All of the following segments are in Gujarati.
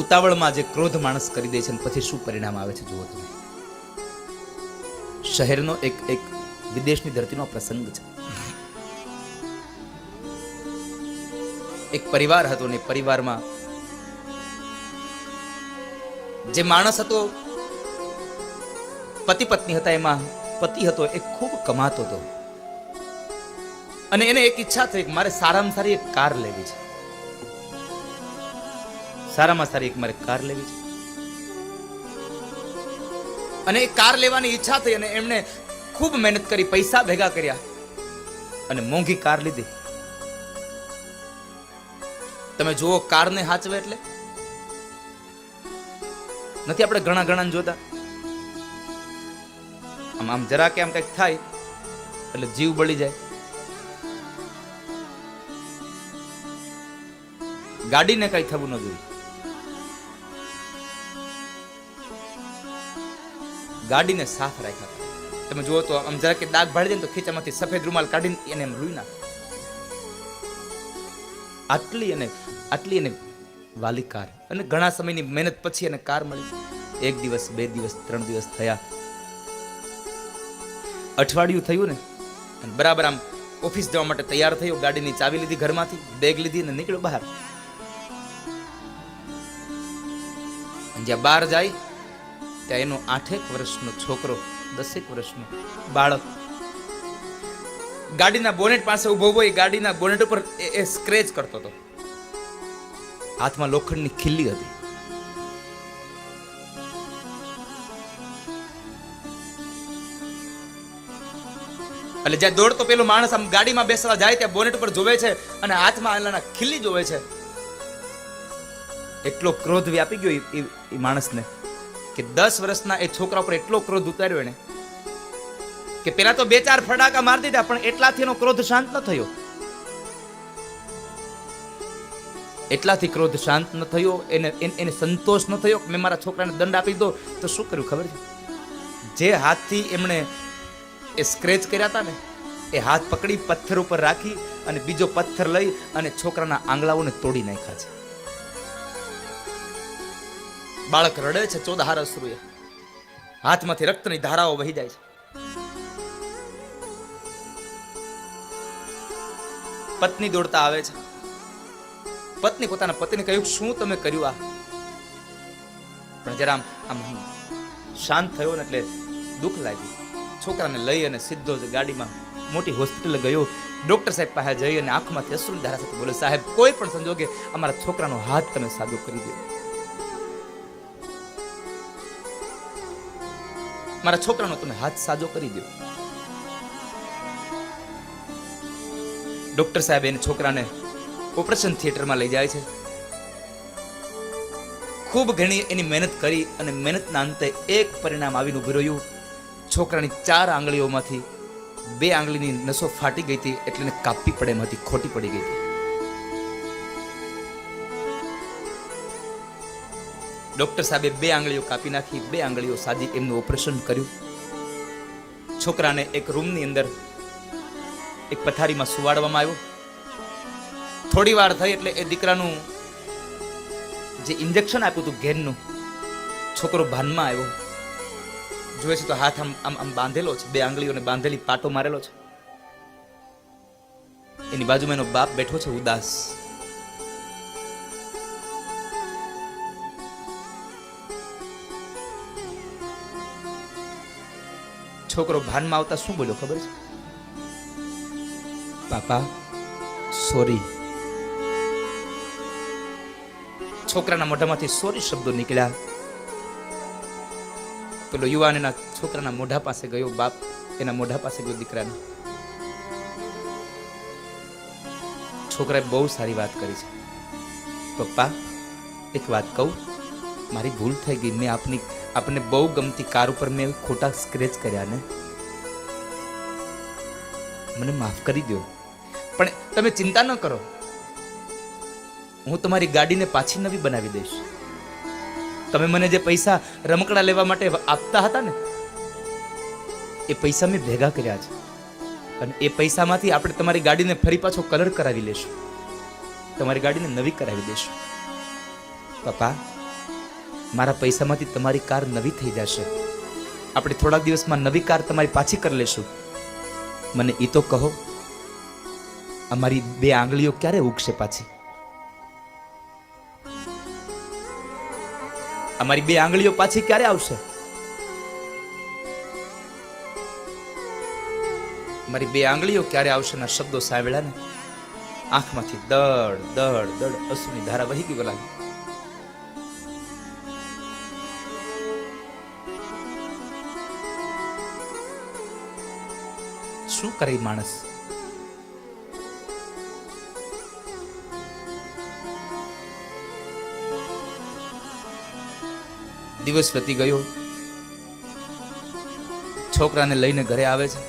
ઉતાવળમાં જે ક્રોધ માણસ કરી દે છે ને પછી શું પરિણામ આવે છે જુઓ તમે. શહેરનો એક વિદેશની ધરતીનો પ્રસંગ છે. એક પરિવાર હતો ને પરિવારમાં જે માણસ હતો, પતિ પત્ની હતા, એમાં પતિ હતો એ ખૂબ કમાતો હતો અને એને એક ઈચ્છા થઈ કે મારે સારામાં સારી એક કાર લેવી છે. સારામાં સારી એક મારે કાર લેવી છે અને એ કાર લેવાની ઈચ્છા થઈ અને એમણે ખૂબ મહેનત કરી, પૈસા ભેગા કર્યા અને મોંઘી કાર લીધી. તમે જુઓ કારને હાચવે એટલે નથી આપણે ઘણા ઘણા જોતા, આમ આમ જરા કે આમ કઈક થાય એટલે જીવ બળી જાય. ગાડીને કઈ થવું ન જોઈએ. ગાડીને સાફ રાખ્યા. તમે જુઓ તો આમ જરા કે દાગ ભાડી જાય ને તો ખીચામાંથી સફેદ રૂમાલ કાઢીને એને એમ લૂઈ નાખે. આટલી એને વાલી કાર અને ઘણા સમયની મહેનત પછી એને કાર મળી. 1 દિવસ 2 દિવસ 3 દિવસ થયા, અઠવાડિયું થયું ને અને બરાબર આમ ઓફિસ જવા માટે તૈયાર થયો. ગાડીની ચાવી લીધી, ઘરમાંથી બેગ લીધી અને નીકળ્યો બહાર. જ્યાં બહાર જાય ત્યાં એનો 8 વર્ષનો છોકરો, 10 વર્ષનો બાળક ગાડીના બોનેટ પાસે ઉભો હોય. ગાડીના બોનેટ ઉપર એ સ્ક્રેચ કરતો હતો. હાથમાં લોખંડની ખીલ્લી હતી. એટલે જ્યાં દોડતો પેલો માણસ આમ ગાડીમાં બેસવા જાય ત્યાં બોનેટ ઉપર જોવે છે અને હાથમાં એના ખીલ્લી જોવે છે. એટલો ક્રોધ વ્યાપી ગયો એ માણસને કે 10 વર્ષના એ છોકરા ઉપર એટલો ક્રોધ ઉતાર્યો એને કે પેલા તો 2-4 ફટાકા મારી દીધા, પણ એટલાથી એનો ક્રોધ શાંત ન થયો. એટલાથી ક્રોધ શાંત ન થયો. એને સંતોષ ન થયો. મેં મારા છોકરાને દંડ આપી દો તો શું કર્યું ખબર છે? જે હાથથી એમણે એ સ્ક્રેચ કર્યા હતા ને એ હાથ પકડી પથ્થર ઉપર રાખી અને બીજો પથ્થર લઈ અને છોકરાના આંગળાઓને તોડી નાખ્યા છે. બાળક રડે છે 14 અશ્રુએ, હાથમાંથી રક્તની ધારાઓ વહી જાય છે. પત્ની દોડતા આવે છે. પત્ની પોતાના પતિને કહ્યું શું તમે કર્યું આ? પણ જરા આમ શાંત થયો ને એટલે દુઃખ લાગ્યું. છોકરાને લઈ અને સીધો જ ગાડીમાં મોટી હોસ્પિટલ ગયો. ડોક્ટર સાહેબ પાસે જઈ અને આંખમાંથી અશ્રુની ધારા સાથે બોલે, સાહેબ કોઈ પણ સંજોગે અમારા છોકરાનો હાથ તમે સાજો કરી દો. મારા છોકરાનો તમે હાથ સાજો કરી દો. ડોક્ટર સાહેબ એને છોકરાને ઓપરેશન થિયેટરમાં લઈ જાય છે. ખૂબ ઘણી એની મહેનત કરી અને મહેનતના અંતે એક પરિણામ આવીને ઉભી રહ્યું. છોકરાની 4 આંગળીઓમાંથી 2 આંગળીની નસો ફાટી ગઈ હતી, એટલે એને કાપવી પડે એમ હતી, ખોટી પડી ગઈ હતી. ડોક્ટર સાહેબે 2 આંગળીઓ કાપી નાખી, 2 આંગળીઓ સાજી એમનું ઓપરેશન કર્યું. છોકરાને એક રૂમની અંદર એક પથારીમાં સુવાડવામાં આવ્યો. થોડી વાર થઈ એટલે એ દીકરાનું જે ઇન્જેક્શન આપ્યું હતું ઘેરનું, છોકરો ભાનમાં આવ્યો. જોવે છે તો હાથ આમ બાંધેલો છે, 2 આંગળીઓને બાંધેલી પાટો મારેલો છે. એની બાજુમાં એનો બાપ બેઠો છે ઉદાસ. છોકરો ભાનમાં આવતા શું બોલ્યો ખબર છે? પાપા સોરી. છોકરાના મોઢામાંથી સોરી શબ્દો નીકળ્યા. પેલો યુવાન એના છોકરાના મોઢા પાસે ગયો, બાપ એના મોઢા પાસે ગયો દીકરાના. છોકરાએ બહુ સારી વાત કરી છે. પપ્પા એક વાત કહું, મારી ભૂલ થઈ ગઈ. મેં આપને બહુ ગમતી કાર ઉપર મેં ખોટા સ્ક્રેચ કર્યા ને, મને માફ કરી દો. પણ તમે ચિંતા ન કરો, હું તમારી ગાડીને પાછી નવી બનાવી દઈશ. તમે મને જે પૈસા રમકડા લેવા માટે આપતા હતા ને, એ પૈસા મેં ભેગા કર્યા છે અને એ પૈસામાંથી આપણે તમારી ગાડીને ફરી પાછો કલર કરાવી લેશું, તમારી ગાડીને નવી કરાવી દેશું. પપ્પા મારા પૈસામાંથી તમારી કાર નવી થઈ જશે, આપણે થોડાક દિવસમાં નવી કાર તમારી પાછી કરી લેશું. મને એ તો કહો, અમારી 2 આંગળીઓ ક્યારે ઉગશે પાછી? અમારી 2 આંગળીઓ પાછી ક્યારે આવશે? મારી 2 આંગળીઓ ક્યારે આવશે ના શબ્દો સાંભળ્યા ને આંખમાંથી દડ દડ દડ અશ્રુની ધારા વહી ગઈ લાગી. શું કરે માણસ? દિવસ વધી ગયો, છોકરાને લઈને ઘરે આવે છે.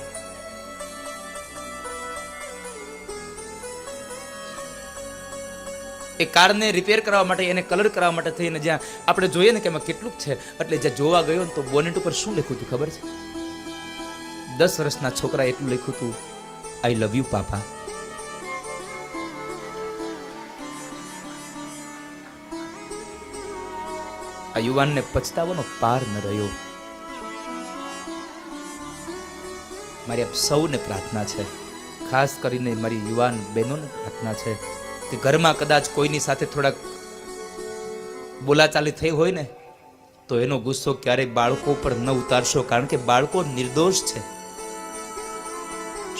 એ કારને રિપેર કરવા માટે, એને કલર કરવા માટે થઈને જ્યાં આપણે જોઈએ ને કે એમાં કેટલું છે, એટલે જ્યાં જોવા ગયો ને તો બોનેટ ઉપર શું લખ્યું હતું ખબર છે? 10 વર્ષના છોકરા એટલું લખ્યું હતું, આઈ લવ યુ પાપા. આ યુવાનને પછતાવાનો પાર ન રહ્યો. મારી આપ સૌને પ્રાર્થના છે, ખાસ કરીને મારી યુવાન બહેનોને પ્રાર્થના છે કે ઘરમાં કદાચ કોઈની સાથે થોડાક બોલાચાલી થઈ હોય ને તો એનો ગુસ્સો ક્યારેય બાળકો પર ન ઉતારશો, કારણ કે બાળકો નિર્દોષ છે.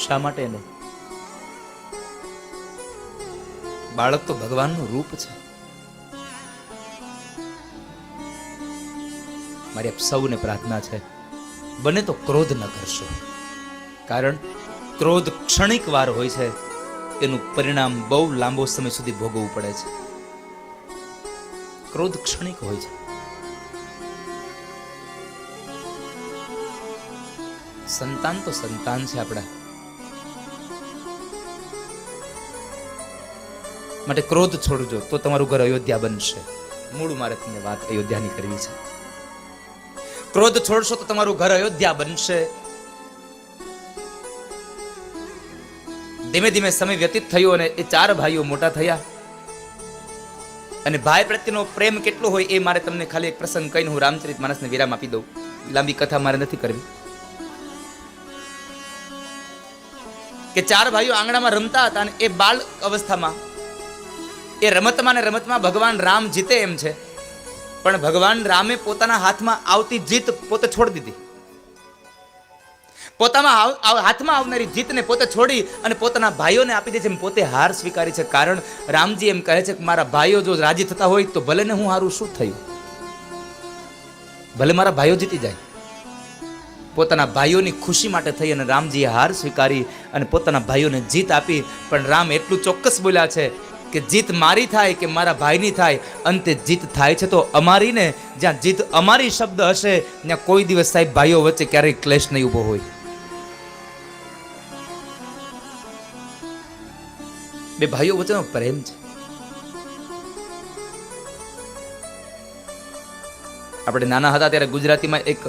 શા માટે? એને બાળક તો ભગવાનનું રૂપ છે. મારી આપ સૌને પ્રાર્થના છે, બને તો ક્રોધ ન કરશો, કારણ ક્રોધ ક્ષણિક વાર હોય છે, એનું પરિણામ બહુ લાંબો સમય સુધી ભોગવવું પડે છે. ક્રોધ ક્ષણિક હોય છે. સંતાન તો સંતાન છે આપણા, માટે ક્રોધ છોડજો તો તમારું ઘર અયોધ્યા બનશે. મૂળ મારે તમને વાત અયોધ્યાની કરવી છે. ક્રોધ છોડશો તો તમારું ઘર અયોધ્યા બનશે. ધીમે ધીમે સમય વ્યતીત થયો અને એ 4 ભાઈઓ મોટા થયા. અને ભાઈ પ્રત્યેનો પ્રેમ કેટલો હોય એ મારે તમને ખાલી એક પ્રસંગ કહીને હું રામચરિતમાનસને વિરામ આપી દઉં. લાંબી કથા મારે નથી કરવી. કે 4 ભાઈઓ આંગણામાં રમતા હતા અને એ બાળ અવસ્થામાં એ રમતમાં ને રમતમાં ભગવાન રામ જીતે એમ છે, પણ ભગવાન રામે પોતાના હાથમાં આવતી જીત પોતે છોડી દીધી. પોતામાં હાથમાં આવનારી જીતને પોતે છોડી અને પોતાના ભાઈઓને આપી દે છે. પોતે હાર સ્વીકારી છે. કારણ રામજી એમ કહે છે કે મારા ભાઈઓ જો રાજી થતા હોય તો ભલે ને હું હારું, શું થયું, ભલે મારા ભાઈઓ જીતી જાય. પોતાના ભાઈઓની ખુશી માટે થઈ અને રામજીએ હાર સ્વીકારી અને પોતાના ભાઈઓને જીત આપી. પણ રામ એટલું ચોક્કસ બોલ્યા છે કે જીત મારી થાય કે મારા ભાઈની થાય, અંતે જીત થાય છે તો અમારી ને. જ્યાં જીત અમારી શબ્દ હશે ત્યાં કોઈ દિવસ સાહેબ ભાઈઓ વચ્ચે ક્યારેય ક્લેશ નહીં ઉભો હોય. 2 ભાઈઓ વચ્ચેનો પ્રેમ છે. આપણે નાના હતા ત્યારે ગુજરાતીમાં એક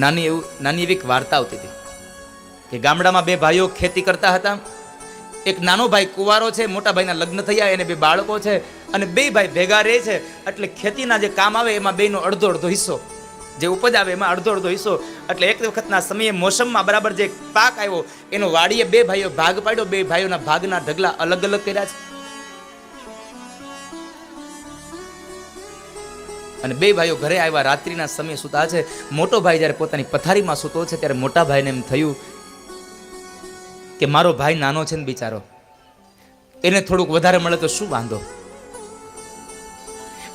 નાની એવી વાર્તા આવતી હતી કે ગામડામાં 2 ભાઈઓ ખેતી કરતા હતા. એક નાનો ભાઈ કુંવારો છે, મોટા ભાઈના લગ્ન થયા, એને 2 બાળકો છે અને 2 ભાઈ ભેગા રહે છે. એટલે ખેતીના જે કામ આવે એમાં બેયનો અડધો હિસ્સો, જે ઉપજ આવે એમાં અડધો હિસ્સો. એટલે એક વખતના સમયે મોસમમાં બરાબર જે પાક આવ્યો એનો વાડીએ 2 ભાઈઓ ભાગ પાડ્યો. 2 ભાઈઓના ભાગના ઢગલા અલગ અલગ કર્યા છે. અને 2 ભાઈઓ ઘરે આવ્યા, રાત્રિના સમયે સૂતા છે. મોટો ભાઈ જ્યારે પોતાની પથારીમાં સૂતો છે ત્યારે મોટા ભાઈને એમ થયું કે મારો ભાઈ નાનો છે ને બિચારો, એને થોડુંક વધારે મળે તો શું વાંધો.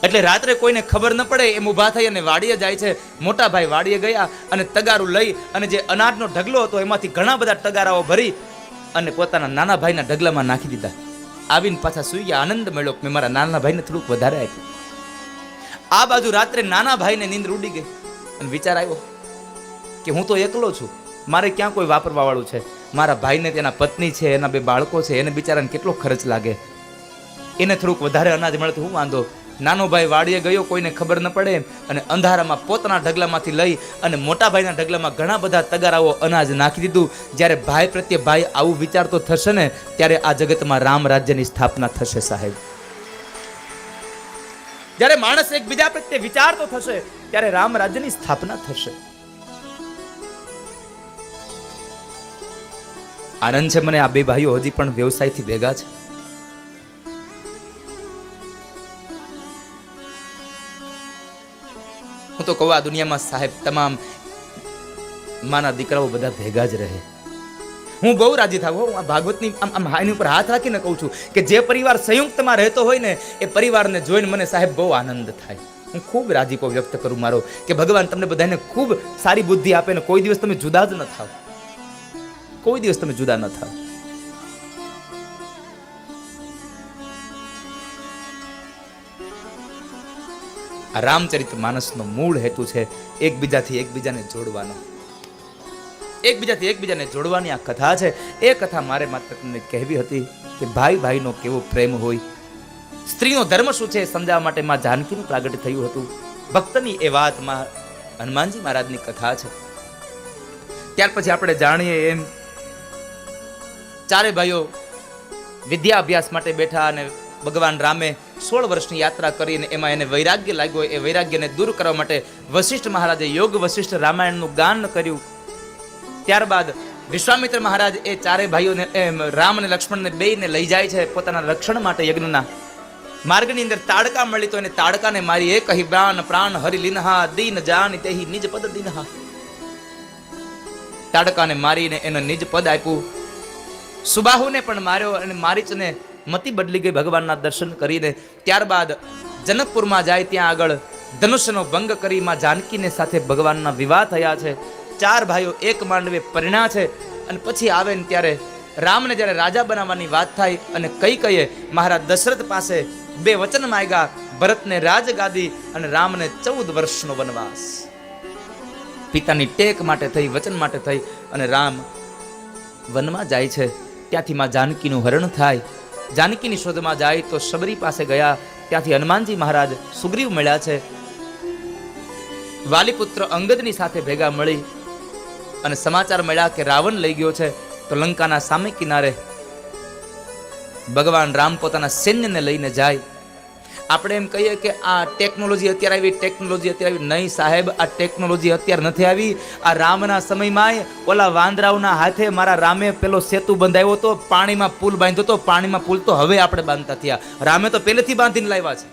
એટલે રાત્રે કોઈને ખબર ન પડે એમ ઊભા થઈ અને વાડીએ જાય છે. મોટા ભાઈ વાડીએ ગયા અને તગારું લઈ અને જે અનાજનો ઢગલો હતો એમાંથી ઘણા બધા તગારાઓ ભરી અને પોતાના નાના ભાઈના ઢગલામાં નાખી દીધા. આવીને પાછા સુઈ ગયા. આનંદ મળ્યો કે મેં મારા નાના ભાઈને થોડુંક વધારે આપ્યું. આ બાજુ રાત્રે નાના ભાઈને નીંદર ઉડી ગઈ અને વિચાર આવ્યો કે હું તો એકલો છું, મારે ક્યાં કોઈ વાપરવા વાળું છે. મારા ભાઈને તેના પત્ની છે, એના 2 બાળકો છે, એને બિચારાને કેટલો ખર્ચ લાગે, એને થોડુંક વધારે અનાજ મળે તો હું વાંધો. નાનો ભાઈ વાડીએ ગયો, કોઈને ખબર ન પડે અને અંધારામાં પોતાના ઢગલામાંથી લઈ અને મોટા ભાઈના ઢગલામાં ઘણા બધા તગારાઓ અનાજ નાખી દીધું. જ્યારે ભાઈ પ્રત્યે ભાઈ આવું વિચારતો થશે ને ત્યારે આ જગતમાં રામ રાજ્યની સ્થાપના થશે સાહેબ. જ્યારે માણસ એકબીજા પ્રત્યે વિચારતો થશે ત્યારે રામ રાજ્યની સ્થાપના થશે. આનંદ છે મને આ બે ભાઈઓ હજી પણ વ્યવસાયથી ભેગા છે. હું તો કહું આ દુનિયામાં સાહેબ તમામ માના દીકરાઓ બધા ભેગા જ રહે. હું બહુ રાજી થાવ. હું આ ભાગવતની આમ હાઈની ઉપર હાથ રાખીને કહું છું કે જે પરિવાર સંયુક્તમાં રહેતો હોય ને એ પરિવારને જોઈને મને સાહેબ બહુ આનંદ થાય. હું ખૂબ રાજીપો વ્યક્ત કરું મારો કે ભગવાન તમને બધાને ખૂબ સારી બુદ્ધિ આપે ને કોઈ દિવસ તમે જુદા જ ન થાવ. કોઈ દિવસ તમે જુદા ન થાવ. આ રામચરિત માનસનો મૂળ હેતુ છે એકબીજાથી એકબીજાને જોડવાનો. એકબીજાથી એકબીજાને જોડવાની આ કથા છે. એ કથા મારે માત્ર તમને કહેવી હતી કે ભાઈ ભાઈનો કેવો પ્રેમ હોય, સ્ત્રીનો ધર્મ શું છે સમજાવવા માટે માં જાનકીનું પ્રાગટ્ય થયું હતું. ભક્તની એ વાતમાં હનુમાનજી મહારાજની કથા છે. ત્યાર પછી આપણે જાણીએ એમ ચારે ભાઈઓ વિદ્યા અભ્યાસ માટે બેઠા અને ભગવાન રામે 16 વર્ષની યાત્રા કરીને એમાં એને વૈરાગ્ય લાગ્યો. એ વૈરાગ્યને દૂર કરવા માટે વશિષ્ઠ મહારાજે યોગ વશિષ્ઠ રામાયણનું ગાન કર્યું. ત્યારબાદ વિશ્વામિત્ર મહારાજ એ ચારે ભાઈઓને રામ અને લક્ષ્મણને બેયને લઈ જાય છે પોતાના રક્ષણ માટે યજ્ઞના માર્ગની અંદર તાડકા મળી તો એને તાડકાને મારી એ કહી પ્રાણ પ્રાણ હરિ લીનહા દીન જાની તેહી નિજ પદ દીનહા. તાડકાને મારીને એને નિજ પદ આપ્યું. સુબાહુને પણ માર્યો અને મારીચને મતિ બદલી ગઈ ભગવાનના દર્શન કરીને. ત્યારબાદ જનકપુરમાં જાય ત્યાં આગળ ધનુષ્યનો ભંગ કરી માં જાનકીને સાથે ભગવાનના વિવાહ થયા છે. ચાર ભાઈઓ એક માંડવે પરિણ્યા છે. અને પછી આવે ને ત્યારે રામને જ્યારે રાજા બનાવવાની વાત થાય અને કઈ કહીએ મહારાજ દશરથ પાસે 2 વચન માંગ્યા, ભરતને રાજગાદી અને રામને 14 વર્ષનો વનવાસ. પિતાની ટેક માટે થઈ, વચન માટે થઈ અને રામ વનમાં જાય છે. ત્યાંથી માં જાનકીનું હરણ થાય. જાનકીની શોધમાં જાય તો શબરી પાસે ગયા. ત્યાંથી હનુમાનજી મહારાજ સુગ્રીવ મળ્યા છે. વાલીપુત્ર અંગદની સાથે ભેગા મળી અને સમાચાર મળ્યા કે રાવણ લઈ ગયો છે. તો લંકાના સામે કિનારે ભગવાન રામ પોતાના સૈન્યને લઈને જાય. આપણે એમ કહીએ કે આ ટેકનોલોજી અત્યારે આવી, ટેકનોલોજી અત્યારે આવી. નહીં સાહેબ, આ ટેકનોલોજી અત્યારે નથી આવી. આ રામના સમયમાં ઓલા વાંદરાઓના હાથે મારા રામે પેલો સેતુ બંધાવ્યો હતો, પાણીમાં પુલ બાંધ્યો હતો. પાણીમાં પુલ તો હવે આપણે બાંધતા થયા, રામે તો પહેલેથી બાંધીને લાવ્યા છે.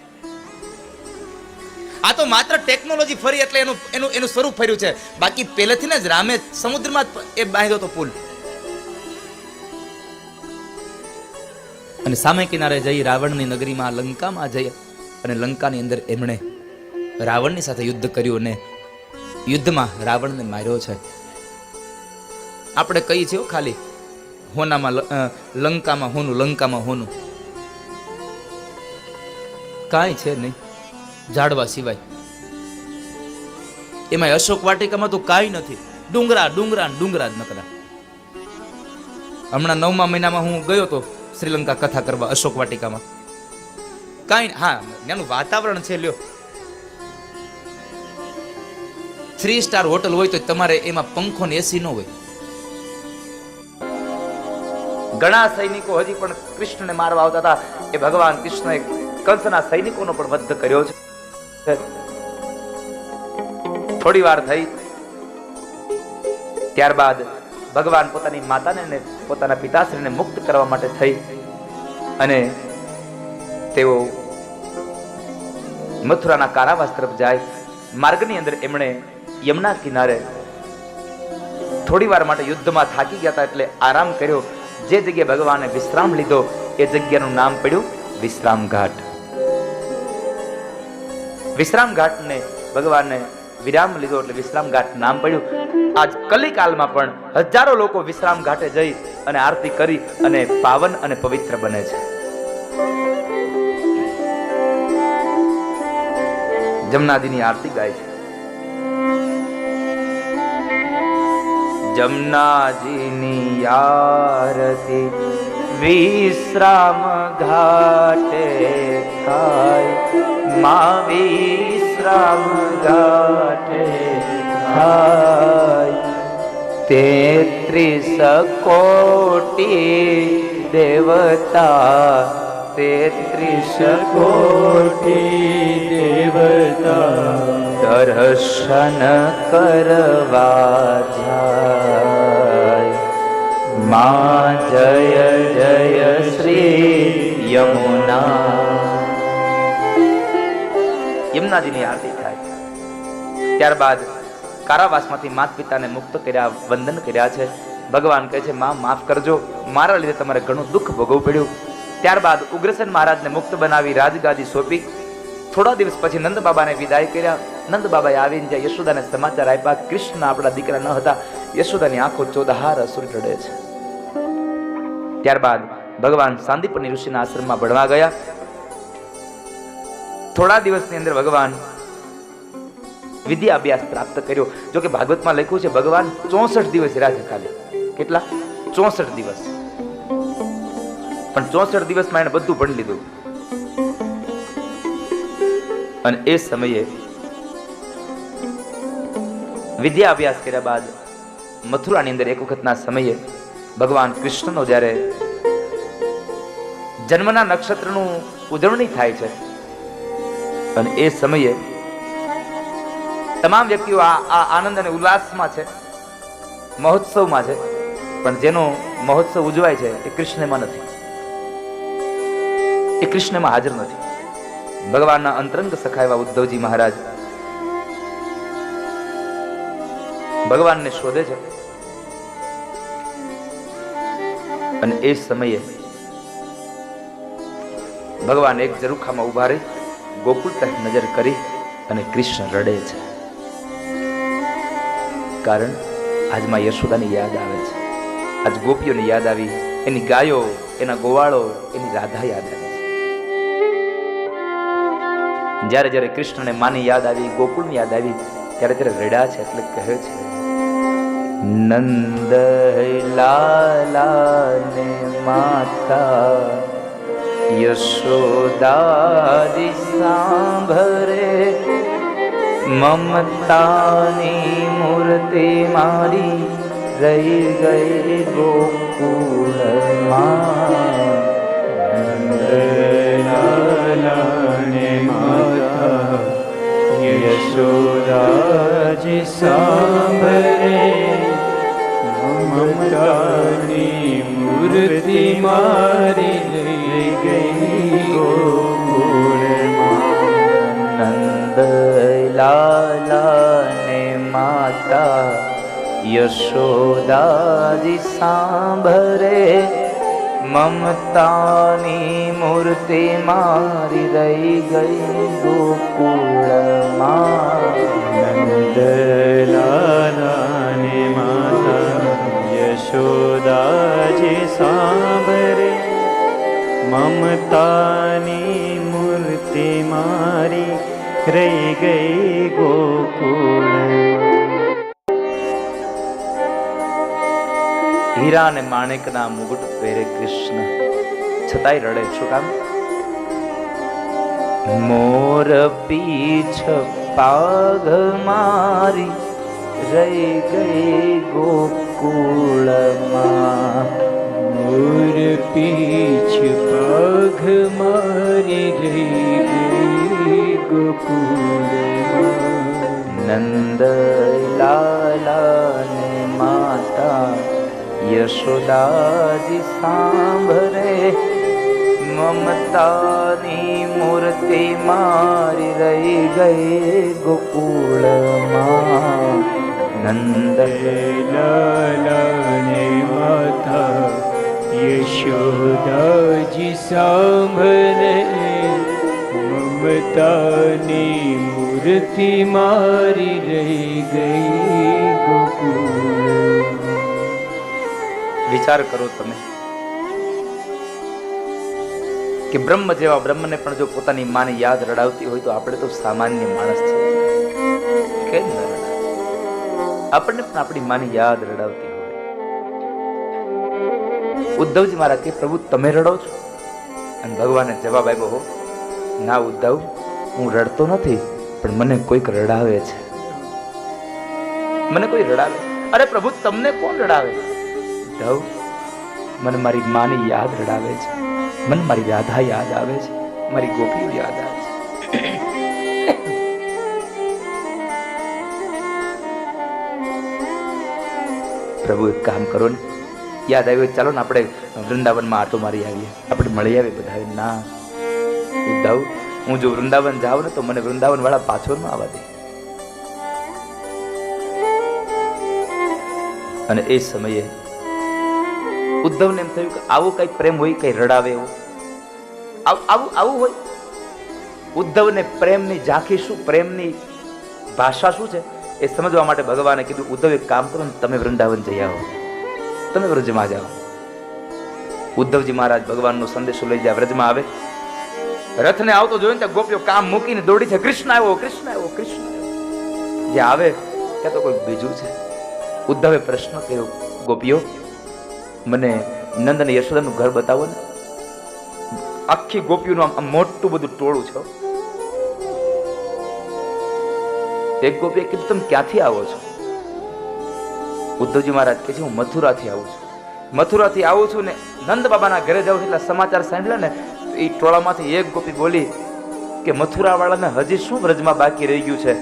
આ તો માત્ર ટેકનોલોજી ફરી એટલે એનું સ્વરૂપ ફર્યું છે. બાકી પહેલેથી જ રામે સમુદ્રમાં એ બાંધ્યો હતો પુલ. અને સામે કિનારે જઈ રાવણની નગરીમાં લંકામાં જઈ અને લંકાની અંદર એમણે રાવણની સાથે યુદ્ધ કર્યું અને યુદ્ધમાં રાવણને માર્યો છે. આપણે કહીએ છીએ ખાલી હોનામાં લંકામાં હોનું, લંકામાં હોનું, કાંઈ છે નહીં ઝાડવા સિવાય. એમાં અશોક વાટિકામાં તો કાંઈ નથી, ડુંગરા ડુંગરા ડુંગરા જ નકરા. હમણાં 9મા મહિનામાં હું ગયો તો શ્રીલંકા કથા કરવા અશોક વાટિકામાં. કાંઈ હા, ત્યાંનું વાતાવરણ છે લ્યો. 3 સ્ટાર હોટલ હોય તો તમારે એમાં પંખો ને એસી ન હોય. ઘણા સૈનિકો હજી પણ કૃષ્ણને મારવા આવતા હતા. એ ભગવાન કૃષ્ણએ કંસના સૈનિકોનો પણ વધ કર્યો છે. થોડી વાર થઈ ત્યારબાદ ભગવાન પોતાની માતાને અને પોતાના પિતાશ્રીને મુક્ત કરવા માટે થઈ અને તેઓ મથુરાના કારાવાસ તરફ જાય. માર્ગની અંદર એમણે યમુના કિનારે થોડી વાર માટે યુદ્ધમાં થાકી ગયા હતા એટલે આરામ કર્યો. જે જગ્યાએ ભગવાને વિશ્રામ લીધો એ જગ્યાનું નામ પડ્યું વિશ્રામ ઘાટ. વિશ્રામ ઘાટને ભગવાને વિરામ લીધો એટલે વિશ્રામ ઘાટ નામ પડ્યું. આજ કલિકાલમાં પણ હજારો લોકો વિશ્રામ ઘાટે જઈ અને આરતી કરી અને પાવન અને પવિત્ર બને છે. જમનાજીની આરતી ગાય છે. જમનાજીની આરતી વિશ્રામ ઘાટે થાય, મા વિશ્રામ ઘાટે થાય. 33 કોટી દેવતા, 33 કોટી દેવતા દર્શન કરવા જાય. માં જય જય શ્રી યમુના. યમુનાજીની આરતી થાય. ત્યારબાદ કારાવાસમાંથી માતા પિતાને મુક્ત કર્યા, વંદન કર્યા છે. ભગવાન કહે છે, માં માફ કરજો, મારા લીધે તમારે ઘણું દુઃખ ભોગવવું પડ્યું. ત્યારબાદ ઉગ્રસેન મહારાજને મુક્ત બનાવી રાજગાદી સોંપી. થોડા દિવસ પછી નંદ બાબાને વિદાય કર્યા. નંદ બાબાએ આવીને જ્યાં યશોદાને સમાચાર આપ્યા, કૃષ્ણ આપણા દીકરા ન હતા. યશોદાની આંખો ચોદહાર અસુર રડે છે. ત્યારબાદ ભગવાન સાંદીપની ઋષિના આશ્રમમાં ભણવા ગયા. થોડા દિવસની અંદર ભગવાન વિદ્યા અભ્યાસ પ્રાપ્ત કર્યો. જો કે ભાગવતમાં લખ્યું છે ભગવાન 64 દિવસ રહ્યા છે. ખાલી કેટલા? 64 દિવસ. પણ 64 દિવસમાં એને બધું ભણી લીધું. અને એ સમયે વિદ્યા અભ્યાસ કર્યા બાદ મથુરાની અંદર એક વખતના સમયે ભગવાન કૃષ્ણનો જ્યારે જન્મના નક્ષત્રનું ઉજવણી થાય છે, અને એ સમયે તમામ વ્યક્તિઓ આ આનંદ અને ઉલ્લાસમાં છે, મહોત્સવમાં છે. પણ જેનો મહોત્સવ ઉજવાય છે એ કૃષ્ણમાં નથી, એ કૃષ્ણમાં હાજર નથી. ભગવાનના અંતરંગ સખા એવા ઉદ્ધવજી મહારાજ ભગવાનને શોધે છે. અને એ સમયે ભગવાન એક ઝરૂખામાં ઉભા રહી ગોકુળ તરફ નજર કરી અને કૃષ્ણ રડે છે. કારણ આજમાં યશોદાની યાદ આવે છે, આજ ગોપીઓની યાદ આવી, એની ગાયો, એના ગોવાળો, એની રાધા યાદ આવે છે. જ્યારે જ્યારે કૃષ્ણને માની યાદ આવી, ગોકુળની યાદ આવી, ત્યારે ત્યારે રડ્યા છે. એટલે કહે છે, નંદ લાલાને માતા યશોદાજી સાંભરે, મમતાની મૂર્તિ મારી રહી ગઈ ગોકુળમાં. લાલાને માતા યશોદાજી સાંભરે, મમતાની મૂર્તિ મારી રહી ગઈ ગોકુળમાં. નંદ લાલાને માતા યશોદાજી સાંભરે, મમતાની મૂર્તિ મારી રહી ગઈ ગોકુળમાં. નંદ લાલાને માતા યશોદાજી સાંભરે, મમતાની મૂર્તિ મારી રહી ગઈ ગોકુળ. હીરા અને માણેકના મુગટ પહેરે કૃષ્ણ, છતાંય રડે. શું કામ? મોર પીછ પાઘ મારી રહી ગઈ ગોકુળમાં. મોર પીછ પાઘ મારી રહી ગઈ ગોકુળમાં. નંદ લાલાને માતા યશોદાજી સાંભરે, મમતાની મૂર્તિ મારી રહી ગઈ ગોકુળમાં. નંદ લાલાને માતા યશોદાજી સાંભરે, મમતાની મૂર્તિ મારી રહી ગઈ ગોકુળ. વિચાર કરો તમે કે બ્રહ્મ જેવા બ્રહ્મને પણ જો પોતાની માને યાદ રડાવતી હોય તો આપણે તો સામાન્ય માણસ છે, કેમ ન રડાવે? આપણને પણ આપણી માની યાદ રડાવતી હોય. ઉદ્ધવજી મહારાજ કે પ્રભુ તમે રડો છો? અને ભગવાને જવાબ આપ્યો, હો ના ઉદ્ધવ, હું રડતો નથી, પણ મને કોઈક રડાવે છે, મને કોઈ રડાવે. અરે પ્રભુ તમને કોણ રડાવે? ઉદ્ધવ, મને મારી માની યાદ રડાવે છે, મને મારી રાધા યાદ આવે છે, મારી ગોપીઓ યાદ આવે છે. પ્રભુ એક કામ કરો ને, યાદ આવ્યું ચાલો ને આપણે વૃંદાવનમાં આટો મારી આવીએ, આપણે મળી આવીએ બધા. ના ઉદ્ધવ, હું જો વૃંદાવન જાઉં ને તો મને વૃંદાવન વાળા પાછો ન આવવા દે. અને એ સમયે ઉદ્ધવને એમ થયું કે આવું કઈ પ્રેમ હોય, કઈ રડાવે એવું આવું હોય. ઉદ્ધવને પ્રેમની ઝાંખી શું, પ્રેમની ભાષા શું છે એ સમજવા માટે ભગવાને કીધું, ઉદ્ધવ એક કામ કરો ને, તમે વૃંદાવન જઈ આવો, તમે વ્રજમાં જાઓ. ઉદ્ધવજી મહારાજ ભગવાનનો સંદેશો લઈ જાય, વ્રજમાં આવે. રથને આવતો જોઈને ત્યાં ગોપીઓ કામ મૂકીને દોડી છે, કૃષ્ણ આવ્યો, કૃષ્ણ આવ્યો, કૃષ્ણ આવ્યો. જે આવે ત્યાં તો કોઈ બીજું છે. ઉદ્ધવે પ્રશ્ન કર્યો, ગોપીઓ મને નંદ અને યશોદાનું ઘર બતાવો ને. આખી ગોપીઓનું આમ મોટું બધું ટોળું છે. એક ગોપીએ કીધું, તમે ક્યાંથી આવો છો? ઉદ્ધવજી મહારાજ કહે છે, હું મથુરાથી આવું છું. મથુરાથી આવું છું ને નંદ બાબાના ઘરે જાઉં છું, એટલે સમાચાર સાંભળ્યા ને તો એ ટોળામાંથી એક ગોપી બોલી કે મથુરા વાળાને હજી શું વ્રજમાં બાકી રહી ગયું છે?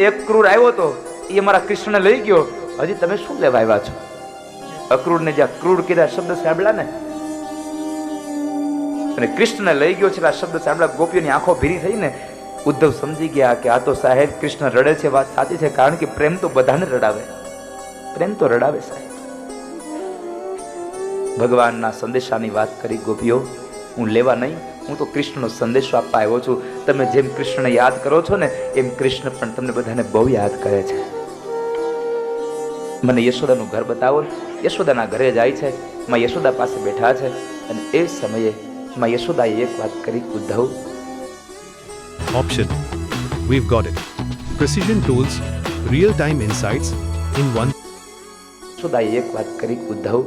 એક ક્રૂર આવ્યો તો એ અમારા કૃષ્ણને લઈ ગયો, હજી તમે શું લેવા આવ્યા છો? અક્રૂરને જ્યાં ક્રૂર કીધા શબ્દ સાંભળ્યા ને, અને કૃષ્ણને લઈ ગયો છે આ શબ્દ સાંભળ્યા, ગોપીઓની આંખો ભીરી થઈ ને. ઉદ્ધવ સમજી ગયા કે આ તો સાહેબ કૃષ્ણ રડે છે, વાત સાચી છે, કારણ કે પ્રેમ તો બધાને રડાવે, પ્રેમ તો રડાવે સાહેબ. ભગવાનના સંદેશાની વાત કરી ગોપીઓ, હું લેવા નહીં, હું તો કૃષ્ણનો સંદેશો આપવા આવ્યો છું. તમે જેમ કૃષ્ણને યાદ કરો છો ને એમ કૃષ્ણ પણ તમને બધાને બહુ યાદ કરે છે. મને યશોદાનું ઘર બતાવો. યશોદાના ઘરે જાય છે, માં યશોદા પાસે બેઠા છે. અને એ સમયે માં યશોદાએ એક વાત કરી, Uddhav. Option. We've got it. Precision tools, real-time insights in one. યશોદાએ એક વાત કરી, ઉદ્ધવ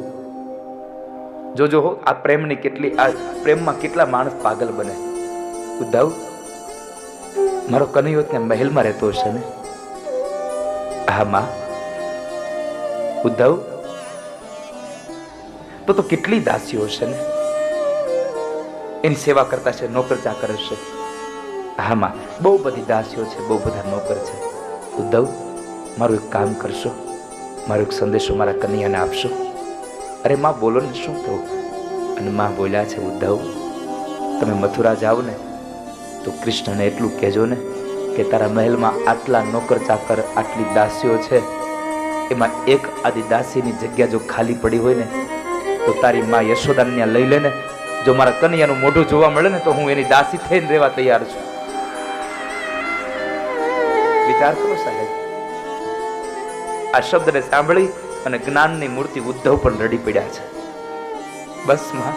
જોજો હો, આ પ્રેમની કેટલી, આ પ્રેમમાં કેટલા માણસ પાગલ બને. ઉદ્ધવ, મારો કનૈયો ત્યાં મહેલમાં રહેતો હશે ને? હા માં. ઉદ્ધવ, તો કેટલી દાસીઓ હશે ને, એની સેવા કરતા છે, નોકર ચાકર હશે. હા માં, બહુ બધી દાસીઓ છે, બહુ બધા નોકર છે. ઉદ્ધવ, મારું એક કામ કરશો, મારો એક સંદેશો મારા કનૈયાને આપશો. અરે માં બોલો ને, શું કહું? અને માં બોલ્યા છે, ઉદ્ધવ તમે મથુરા જાઓ ને તો કૃષ્ણને એટલું કહેજો ને કે તારા મહેલમાં આટલા નોકર ચાકર, આટલી દાસીઓ છે, એમાં એક આદિ દાસીની જગ્યા જો ખાલી પડી હોય ને તો તારી માં યશોદાને ત્યાં લઈ લે ને. જો મારા કનૈયાનું મોઢું જોવા મળે ને તો હું એની દાસી થઈને રહેવા તૈયાર છું. વિચાર કરો સાહેબ. આ શબ્દને સાંભળી અને જ્ઞાનની મૂર્તિ ઉદ્ધવ પણ રડી પડ્યા છે. બસ માં,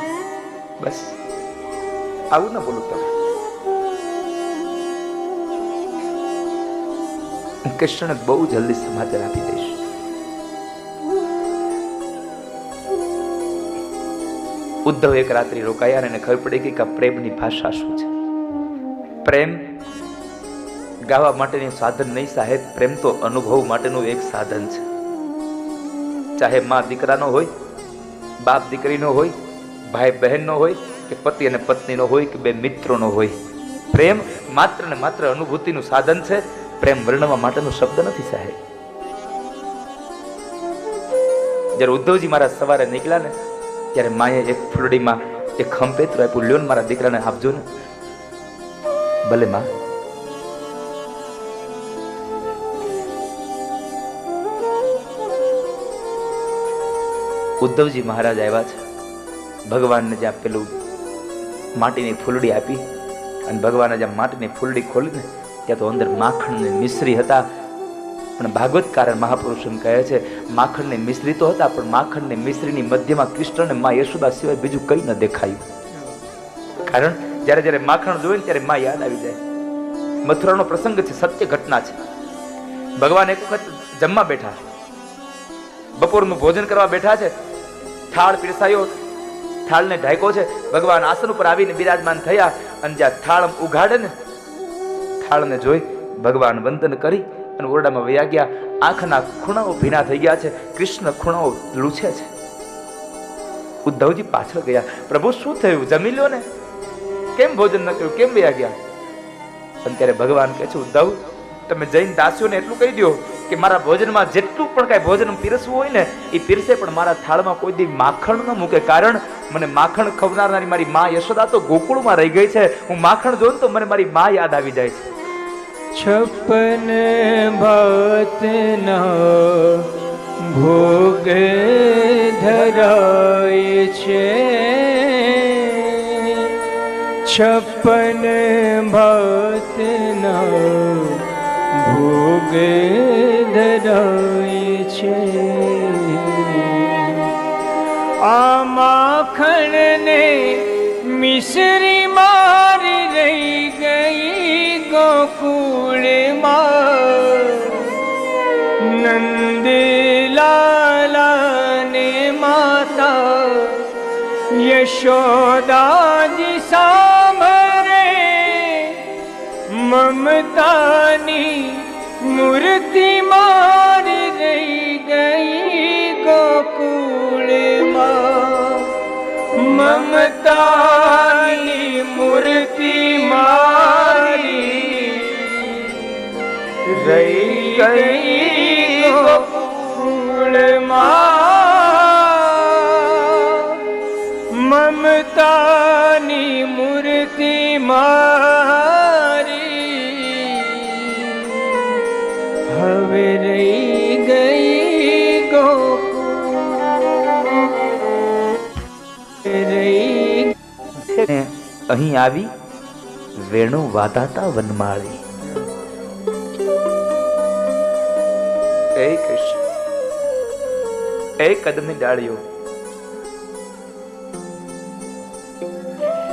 બસ આવું ના બોલું તમે. હું કૃષ્ણને બહુ જલ્દી સમાચાર આપી દઈશ. ઉદ્ધવ એક રાત્રિ રોકાયા અને ખબર પડી ગઈ કે પ્રેમની ભાષા શું છે. પ્રેમ ગાવા માટેનું સાધન નહીં સાહેબ, પ્રેમ તો અનુભવ માટેનું એક સાધન છે. ચાહે માં દીકરાનો હોય, બાપ દીકરીનો હોય, ભાઈ બહેનનો હોય, કે પતિ અને પત્નીનો હોય, કે બે મિત્રોનો હોય, પ્રેમ માત્ર ને માત્ર અનુભૂતિનું સાધન છે. પ્રેમ વર્ણવા માટેનો શબ્દ નથી સાહેબ. જ્યારે ઉદ્ધવજી મારા સવારે નીકળ્યા ને ત્યારે માએ એક ફૂલડીમાં એક ખંપેતરું આપ્યું, લ્યો ને મારા દીકરાને આપજો ને. ભલે માં. ઉદ્ધવજી મહારાજ આવ્યા છે, ભગવાનને જ્યાં પેલું માટીની ફૂલડી આપી અને ભગવાને જ્યાં માટીની ફૂલડી ખોલીને ત્યાં તો અંદર માખણ ને મિશ્રી હતા. પણ ભાગવતકાર મહાપુરુષ એમ કહે છે, માખણ ને મિશ્રી તો હતા, પણ માખણ ને મિશ્રીની મધ્યમાં કૃષ્ણ ને મા યશોદા સિવાય બીજું કઈ ન દેખાયું. કારણ જ્યારે જ્યારે માખણ જોયું ને ત્યારે માં યાદ આવી જાય. મથુરાનો પ્રસંગ છે, સત્ય ઘટના છે. ભગવાન એક વખત જમવા બેઠા, બપોરનું ભોજન કરવા બેઠા છે. થાળ પીરસાયો, થાળને ઢાંક્યો છે. ભગવાન આસન ઉપર આવીને બિરાજમાન થયા અને જ્યાં થાળ ઉઘાડે ને, થાળને જોઈ ભગવાન વંદન કરી અને ઓરડામાં વયા ગયા. આંખના ખૂણાઓ ભીના થઈ ગયા છે, કૃષ્ણ ખૂણાઓ લૂછે છે. ઉદ્ધવજી પાછળ ગયા, પ્રભુ શું થયું? જમી લ્યો ને, કેમ ભોજન ન કર્યું, કેમ વયા ગયા? અને ત્યારે ભગવાન કહે છે, ઉદ્ધવ તમે જૈન દાસીઓને એટલું કહી દો કે મારા ભોજનમાં જેટલું પણ કાંઈ ભોજન પીરસવું હોય ને એ પીરસે, પણ મારા થાળમાં કોઈ દી માખણ ન મૂકે. કારણ મને માખણ ખવડાવનારી મારી મા યશોદા તો ગોકુળમાં રહી ગઈ છે. હું માખણ જોઉં તો મને મારી મા યાદ આવી જાય છે. 56 ભાતના ભોગ ધરાય છે, 56 ભાતના ભોગ ધરાય છે. આ માખણને મિશ્રી મારી રહી ગઈ ગોકુળમાં. નંદલાલાને માતા યશોદાજી સાંભળે, મમતાની મૂર્તિ મારી રહી ગઈ ગોકુળમાં. મમતાની મૂર્તિ મારી રહી ગઈ ગોકુળમાં. મમતાની મૂર્તિ મારી હવે રહી ગઈ ગોકુળ રહી. અહીં આવી વેણુ વાતાતા વનમાળી. એ કૃષ્ણ, એ કદમની ડાળીઓ,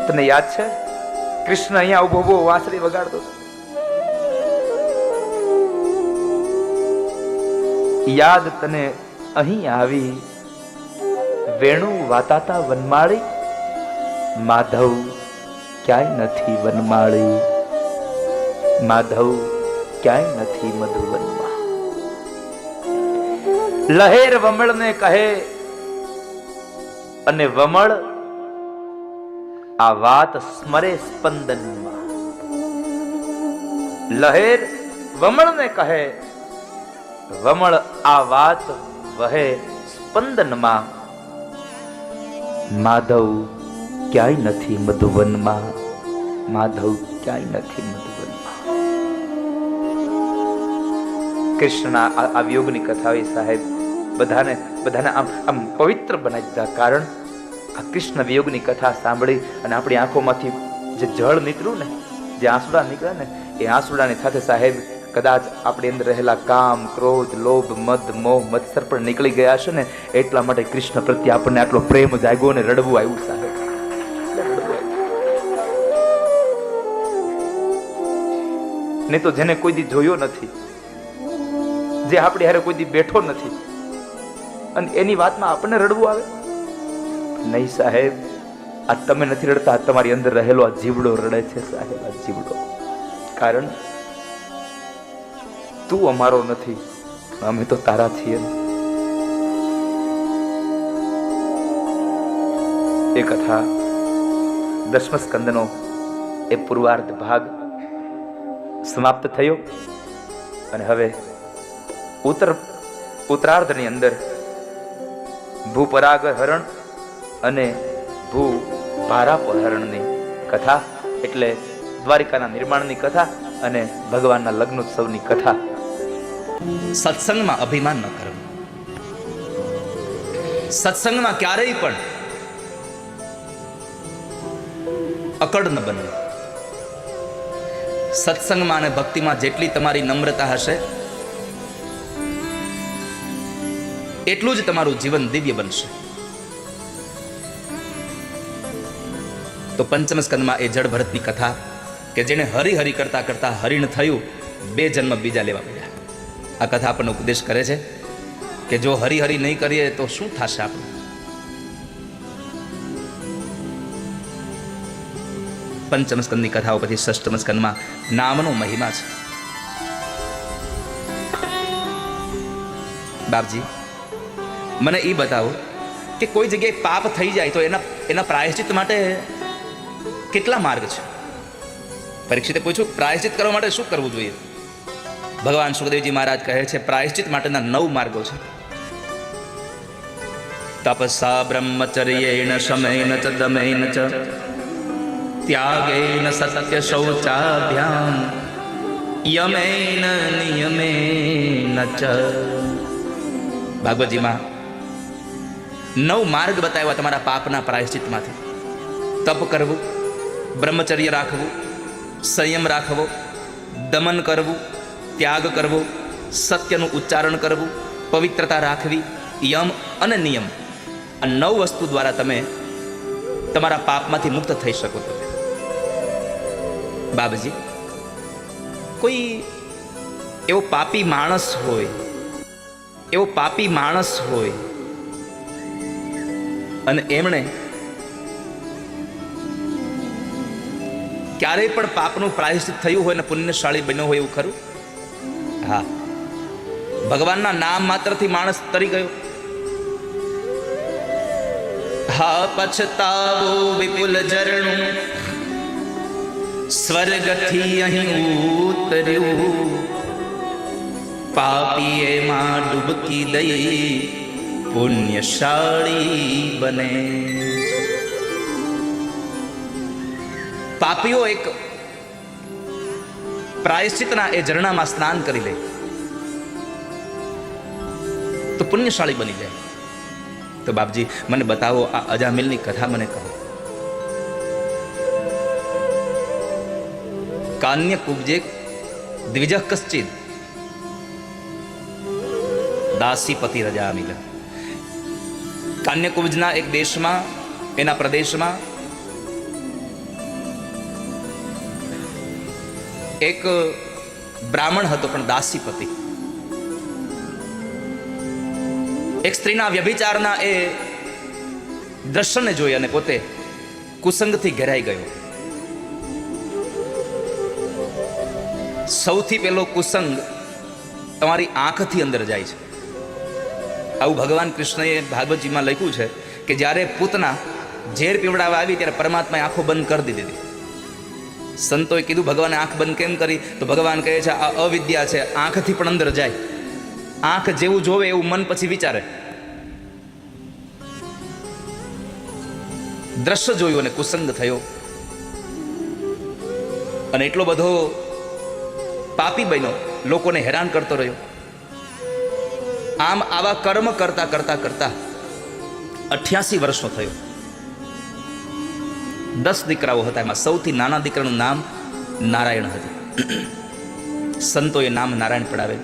તને યાદ છે કૃષ્ણ અહીંયા ઉભો ઉભો વાંસળી વગાડતો? યાદ તને અહીં આવી વેણુ વાતાતા વનમાળી? માધવ ક્યાંય નથી વનમાળી, માધવ ક્યાંય નથી મધુવનમાં. લહેર વમળ ને કહે અને વમળ આ વાત સ્મરે સ્પંદનમાં. લહેર વમળ ને કહે, વમળ આ વાત વહે સ્પંદનમાં. માધવ ક્યાંય નથી મધુવનમાં, માધવ ક્યાંય નથી મધુવનમાં. કૃષ્ણના આ વિયોગની કથા સાહેબ બધાને આમ પવિત્ર બનાવી દીધા. કારણ આ કૃષ્ણ વિયોગની કથા સાંભળી અને આપણી આંખોમાંથી જે જળ નીકળ્યું ને, જે આંસુડા નીકળ્યા ને, એ આંસુડાની સાથે સાહેબ કદાચ આપણી અંદર રહેલા કામ, ક્રોધ, લોભ, મદ, મોહ, મત્સર પણ નીકળી ગયા છે ને. એટલા માટે કૃષ્ણ પ્રત્યે આપણને આટલો પ્રેમ જાગ્યો ને રડવું આવ્યું સાહેબ. નહીં તો જેને કોઈ દી જોયો નથી, જે આપણી હારે કોઈ દી બેઠો નથી, અને એની વાતમાં આપણને રડવું આવે? નહીં સાહેબ, આ તમે નથી રડતા, તમારી અંદર રહેલો આ જીવડો રડે છે સાહેબ, આ જીવડો. કારણ તું અમારો નથી, અમે તો તારા છીએ. એ કથા 10મ સ્કંદનો એ પૂર્વાર્ધ ભાગ સમાપ્ત થયો. અને હવે ઉત્તરાર્ધની અંદર ભૂપરાગ હરણ અને ભૂ ભારાપહરણની કથા, એટલે દ્વારિકાના નિર્માણની કથા અને ભગવાનના લગ્નોત્સવની કથા. સત્સંગમાં અભિમાન ન કરવું, સત્સંગમાં ક્યારેય પણ અકડ ન બનવું. સત્સંગમાં અને ભક્તિમાં જેટલી તમારી નમ્રતા હશે એટલું જ તમારું જીવન દિવ્ય બનશે. તો 5મ સ્કંદમાં એ જળ ભરતની કથા કે જેને હરિ હરિ કરતા કરતા હરિણ થયું, 2 જન્મ બીજા લેવા પડ્યા. આ કથા આપણને ઉપદેશ કરે છે કે જો હરિ હરિ નહીં કરીએ તો શું થશે આપણે. 5મ સ્કંદની કથાઓ પછી 6મ સ્કંદમાં નામનો મહિમા છે. બાપજી, મને એ બતાવો કે કોઈ જગ્યાએ પાપ થઈ જાય તો એના પ્રાયશ્ચિત માટે કેટલા માર્ગ છે? પરીક્ષિતે પૂછ્યું, પ્રાયશ્ચિત કરવા માટે શું કરવું જોઈએ? ભગવાન સુખદેવજી મહારાજ કહે છે પ્રાયશ્ચિત માટેના 9 માર્ગો છે. તપસા બ્રહ્મચર્યેણ શમેન ચ દમેન ચ ત્યાગેન સત્ય શૌચાભ્યામ યમેન નિયમેન ચ. ભાગવતજીમાં 9 માર્ગ બતાવ્યા તમારા પાપના પ્રાયશ્ચિતમાંથી. તપ કરવું, બ્રહ્મચર્ય રાખવું, સંયમ રાખવો, દમન કરવું, ત્યાગ કરવો, સત્યનું ઉચ્ચારણ કરવું, પવિત્રતા રાખવી, યમ અને નિયમ. આ 9 વસ્તુ દ્વારા તમે તમારા પાપમાંથી મુક્ત થઈ શકો. તમે બાબાજી, કોઈ એવો પાપી માણસ હોય અને એમણે ક્યારેય પણ પાપનું પ્રાયશ્ચિત થયું હોય ને પુણ્યશાળી બન્યો હોય એવું ખરું? હા, ભગવાનના નામ માત્રથી માણસ તરી ગયો. હા પછતાવો વિપુલ ઝરણું સ્વર્ગથી અહીં ઉતર્યું, પાપીએ માં ડૂબકી દઈ પુણ્યશાળી બને. પાપીઓ એક પ્રાયશ્ચિતના એ ઝરણામાં સ્નાન કરી લે તો પુણ્યશાળી બની જાય. તો બાપજી મને બતાવો આ અજામિલની કથા મને કહો. કાન્ય કુબ્જે દ્વિજ કશ્ચિદ દાસીપતિ રજામિલ. કાન્યકુબ્જના એક દેશમાં, એના પ્રદેશમાં એક બ્રાહ્મણ હતો પણ દાસીપતિ. એક સ્ત્રીના વ્યભિચારના એ દ્રશ્યને જોઈ અને પોતે કુસંગથી ઘેરાઈ ગયો. સૌથી પહેલો કુસંગ તમારી આંખથી અંદર જાય છે. આવું ભગવાન કૃષ્ણએ ભાગવતજીમાં લખ્યું છે કે જ્યારે પૂતના ઝેર પીવડાવવા આવી ત્યારે પરમાત્માએ આંખો બંધ કરી દીધી. સંતોએ કીધું ભગવાને આંખ બંધ કેમ કરી? તો ભગવાન કહે છે આ અવિદ્યા છે, આંખથી પણ અંદર જાય. આંખ જેવું જોવે એવું મન પછી વિચારે. દ્રશ્ય જોયું અને કુસંગ થયો અને એટલો બધો પાપી બન્યો, લોકોને હેરાન કરતો રહ્યો. આમ આવા કર્મ કરતા કરતા કરતા 88 વર્ષનો થયો. 10 દીકરાઓ હતા. એમાં સૌથી નાના દીકરાનું નામ નારાયણ હતું. સંતોએ નામ નારાયણ પડાવેલ.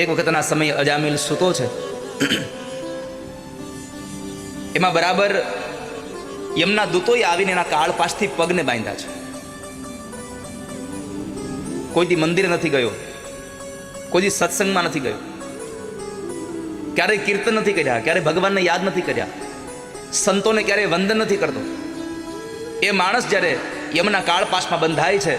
એક વખતના સમયે અજામિલ સૂતો છે. એમાં બરાબર યમના દૂતોએ આવીને એના કાળપાસથી પગને બાંધ્યા છે. કોઈથી મંદિરે નથી ગયો, કોઈ સત્સંગમાં નથી ગયો, ક્યારેય કીર્તન નથી કર્યા, ક્યારેય ભગવાનને યાદ નથી કર્યા, સંતોને ક્યારેય વંદન નથી કરતો. એ માણસ જ્યારે યમના કાળપાસમાં બંધાય છે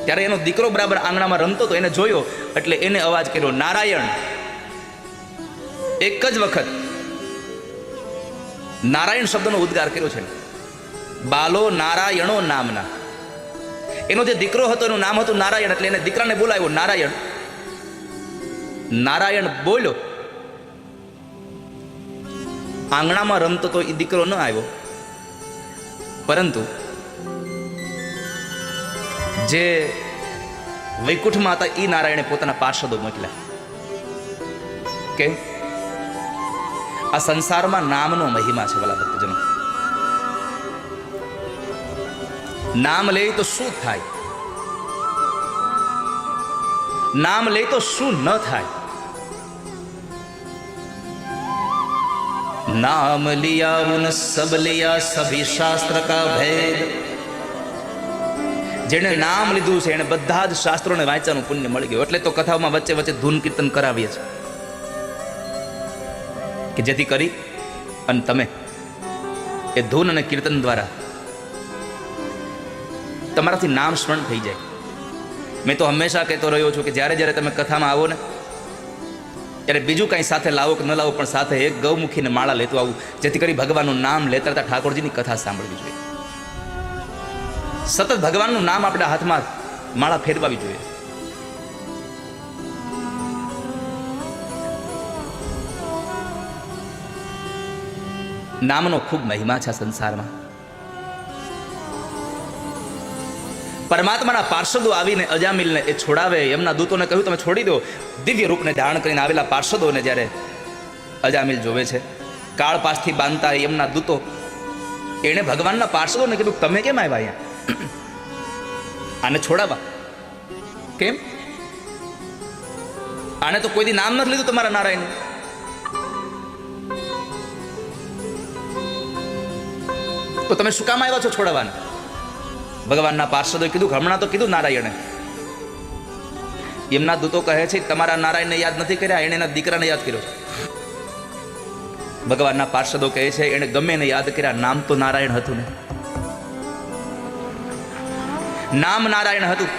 ત્યારે એનો દીકરો બરાબર આંગણામાં રમતો હતો. એને જોયો એટલે એને અવાજ કર્યો નારાયણ. એક જ વખત નારાયણ શબ્દનો ઉદ્ગાર કર્યો છે. બાલો નારાયણો નામના. એનો જે દીકરો હતો એનું નામ હતું નારાયણ, એટલે એને દીકરાને બોલાવ્યો નારાયણ. નારાયણ બોલ્યો. આંગણામાં રમતો તો એ દીકરો ન આવ્યો, પરંતુ જે વૈકુંઠમાં હતા એ નારાયણે પોતાના પાર્ષદો મોકલ્યા કે આ સંસારમાં નામનો મહિમા છે. વાલા ભક્તજનો, નામ લે તો શું થાય, નામ લે તો શું ન થાય. नाम लिया उन सब लिया सभी शास्त्र का भेद. જેણે નામ લીધું છે એને બધા જ શાસ્ત્રોને વાંચવાનું પુણ્ય મળી ગયું. એટલે તો કથાઓમાં વચ્ચે વચ્ચે ધૂન કીર્તન કરાવીએ છીએ કે જેથી કરી અને તમે એ ધૂન અને કીર્તન દ્વારા તમારાથી નામ સ્મરણ થઈ જાય. મેં તો હંમેશા કહેતો રહ્યો છું કે જ્યારે જ્યારે તમે કથામાં આવો ને ત્યારે બીજું કાંઈ સાથે લાવો કે ન લાવો, પણ સાથે એક ગૌમુખીને માળા લેતું આવું, જેથી કરી ભગવાનનું નામ લેતા ઠાકોરજીની કથા સાંભળવી જોઈએ. સતત ભગવાનનું નામ આપણા હાથમાં માળા ફેરવાવી જોઈએ. નામનો ખૂબ મહિમા છે આ સંસારમાં. પરમાત્માના પાર્ષદો આવીને અજામિલને એ છોડાવે, એમના દૂતોને કહ્યું તમે છોડી દો. દિવ્ય રૂપને ધારણ કરીને આવેલા પાર્ષદોને જ્યારે અજામિલ જોવે છે, કાળ પાસથી બાંધતા એમના દૂતો, એણે ભગવાનના પાર્ષદોને કીધું તમે કેમ આવ્યા અહીંયા? આને છોડાવવા કેમ? આને તો કોઈ દી નામ નથી લીધું તમારા નારાયણ. તો તમે શું કામ આવ્યા છો છોડાવવાને? ભગવાનના પાર્ષદોએ કીધું હમણાં તો કીધું નારાયણે. એમના દૂતો કહે છે તમારા નારાયણને યાદ નથી કર્યા, એણે એના દીકરાને યાદ કર્યો છે. ભગવાનના પાર્ષદો કહે છે એણે ગમે એને યાદ કર્યા, નામ તો નારાયણ હતું ને. નામ નારાયણ હતું.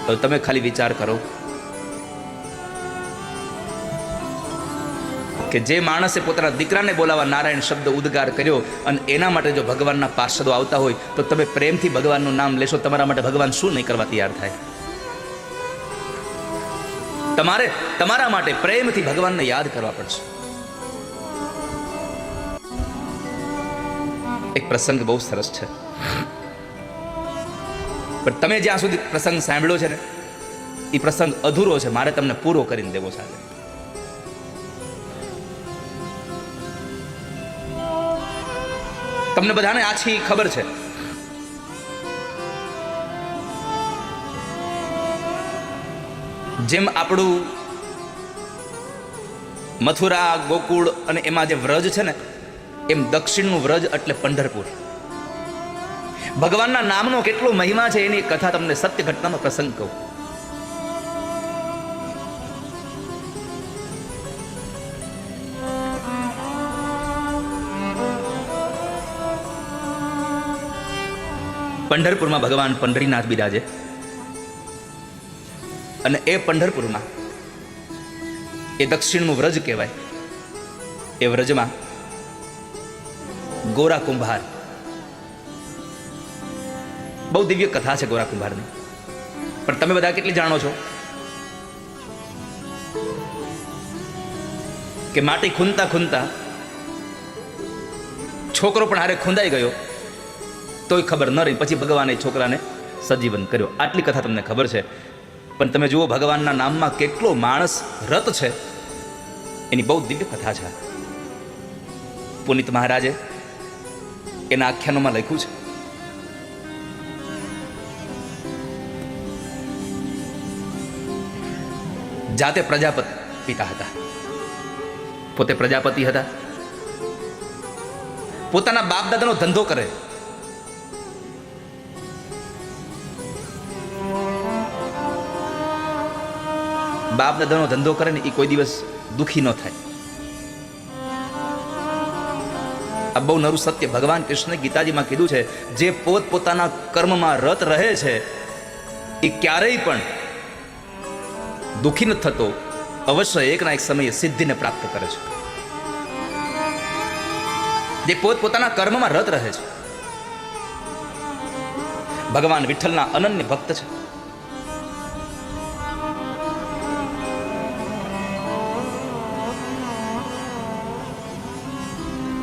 તો તમે ખાલી વિચાર કરો કે જે માણસે પોતાના દીકરાને બોલાવવા નારાયણ શબ્દ ઉદ્ગાર કર્યો અને એના માટે જો ભગવાનના પાર્ષદો આવતા હોય તો તમે પ્રેમથી ભગવાનનું નામ લેશો, તમારા માટે ભગવાન શું નહીં કરવા તૈયાર થાય? તમારે તમારા માટે પ્રેમથી ભગવાનને યાદ કરવા પડશે. એક પ્રસંગ બહુ સરસ છે, પણ તમે જ્યાં સુધી પ્રસંગ સાંભળ્યો છે ને એ પ્રસંગ અધૂરો છે, મારે તમને પૂરો કરીને દેવો છે. તમને બધાને આછી ખબર છે જેમ આપણું મથુરા, ગોકુળ અને એમાં જે વ્રજ છે ને, એમ દક્ષિણનું વ્રજ એટલે પંઢરપુર. ભગવાનના નામનો કેટલો મહિમા છે એની કથા તમને સત્ય ઘટનાનો પ્રસંગ કહું. પંઢરપુરમાં ભગવાન પંઢરીનાથ બિરાજે અને એ પંઢરપુરમાં એ દક્ષિણનું વ્રજ કહેવાય. એ વ્રજમાં ગોરા કુંભાર, બહુ દિવ્ય કથા છે ગોરા કુંભારની, પણ તમે બધા કેટલી જાણો છો કે માટી ખૂંદતા ખૂંદતા છોકરો પણ હારે ખૂંદાઈ ગયો તોય ખબર ન રહી, પછી ભગવાને છોકરાને સજીવન કર્યો. આટલી કથા તમને ખબર છે, પણ તમે જુઓ ભગવાનના નામમાં કેટલો માણસ રત છે, એની બહુ દિવ્ય કથા છે. પુનિત મહારાજે એના આખ્યાનોમાં લખ્યું છે જાતે પ્રજાપતિ પિતા હતા, પોતે પ્રજાપતિ હતા, પોતાના બાપ દાદાનો ધંધો કરે. બાપ દાદાનો ધંધો કરે ને એ કોઈ દિવસ દુખી ન થાય. આ બહુ નરું સત્ય ભગવાન કૃષ્ણે ગીતાજીમાં કીધું છે, જે પોત પોતાના કર્મમાં રત રહે છે એ ક્યારેય પણ દુખી નથી થતો, અવશ્ય એકના એક સમયે સિદ્ધિને પ્રાપ્ત કરે છે. જે પોત પોતાના કર્મમાં રત રહે છે. ભગવાન વિઠ્ઠલના અનન્ય ભક્ત છે.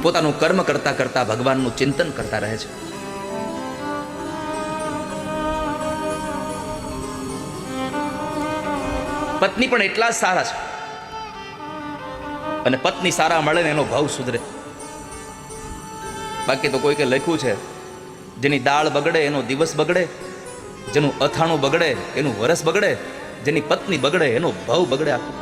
પોતાનું કર્મ કરતા કરતા ભગવાનનું ચિંતન કરતા રહે છે. પત્ની પણ એટલા જ સારા છે, અને પત્ની સારા મળે ને એનો ભાવ સુધરે. બાકી તો કોઈ કે લખ્યું છે, જેની દાળ બગડે એનો દિવસ બગડે, જેનું અથાણું બગડે એનું વરસ બગડે, જેની પત્ની બગડે એનો ભાવ બગડે આખો.